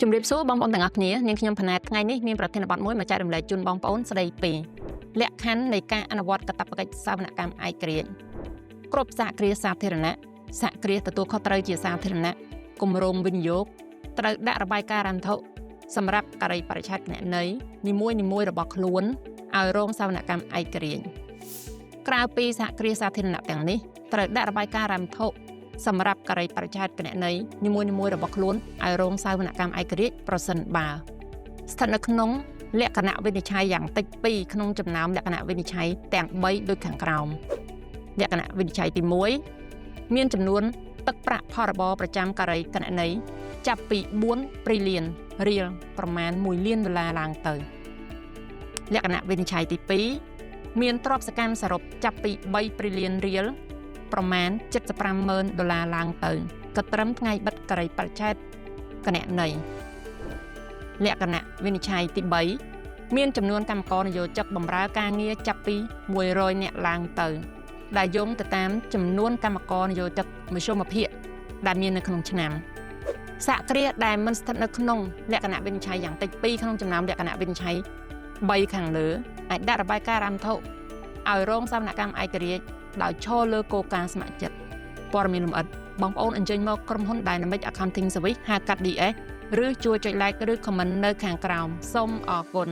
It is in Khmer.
ជំរាបសួរបងប្អូនទាំងអស់គ្នានាងខ្ញុំផាណាតថ្ងៃនេះមានប្រធានបទមួយមកចែករំលែកជូនបងប្អូនស្ដីពីលក្ខខណ្ឌនៃការអនុវត្តកាតព្វកិច្ចសវនកម្មឯករាជ្យគ្រប់សហគ្រាសសាធារណៈសហគ្រាសទទួលខុសត្រូវជាសាធារណៈគម្រោងវិនិយោគត្រូវដាក់របាយការណ៍រន្ធុសម្រាប់ការីបរិច្ឆេទគណនេយ្យនីមួយៗរបស់ខ្លួនឲ្យរងសវនកម្មឯករាជ្យក្រៅពីសហគ្រាសសាធារណៈទាំងនេះត្រូវដាក់របាយការណ៍រន្ធុសម្រាប់ការីបរិច្ឆេទគណនេយ្យនីមួយៗរបស់ខ្លួនឲ្យរងសវនកម្មឯករាជ្យប្រសិនបើស្ថិតនៅក្នុងលក្ខណៈវិនិច្ឆ័យយ៉ាងតិច2ក្នុងចំណោមលក្ខណៈវិនិច្ឆ័យទាំង3ដូចខាងក្រោមលក្ខណៈវិនិច្ឆ័យទី1មានចំនួនទឹកប្រាក់ផរបប្រចាំការីគណនេយ្យចាប់ពី4 ព្រីលៀនរៀលប្រមាណ$1 លានឡើងទៅលក្ខណៈវិនិច្ឆ័យទី2មានទ្រព្យសកម្មសរុបចាប់ពី3 ព្រីលៀនរៀលប្រមាណ$75,000ឡើងទៅក៏ត្រឹមថ្ងៃបិទការីបរិច្ឆេទគណនេយ្យលក្ខណៈវិនិច្ឆ័យទី3មានចំនួនកម្មករនយោជកបម្រើការងារចាប់ពី100នាក់ឡើងទៅដែលយោងទៅតាមចំនួនកម្មករនយោជកមធ្យមភាគដែលមាននៅក្នុងឆ្នាំសហគ្រាសដែលមិនស្ថិតនៅក្នុងលក្ខណៈវិនិច្ឆ័យយ៉ាងតិច2ក្នុងចំណោមលក្ខណៈវិនិច្ឆ័យ3ខាងលើអាចដាក់របាយការណ៍រន្ធុឲ្យរងសវនកម្មឯករាជ្យដោយឈរលើគោលការណ៍ស្ម័គ្រចិត្តព័ត៌មានលម្អិតបងប្អូនអញ្ជើញមកក្រុមហ៊ុន Dynamic Accounting Service ហៅកាត់ DS ឬជួយចុច like ឬ comment នៅខាងក្រោមសូមអរគុណ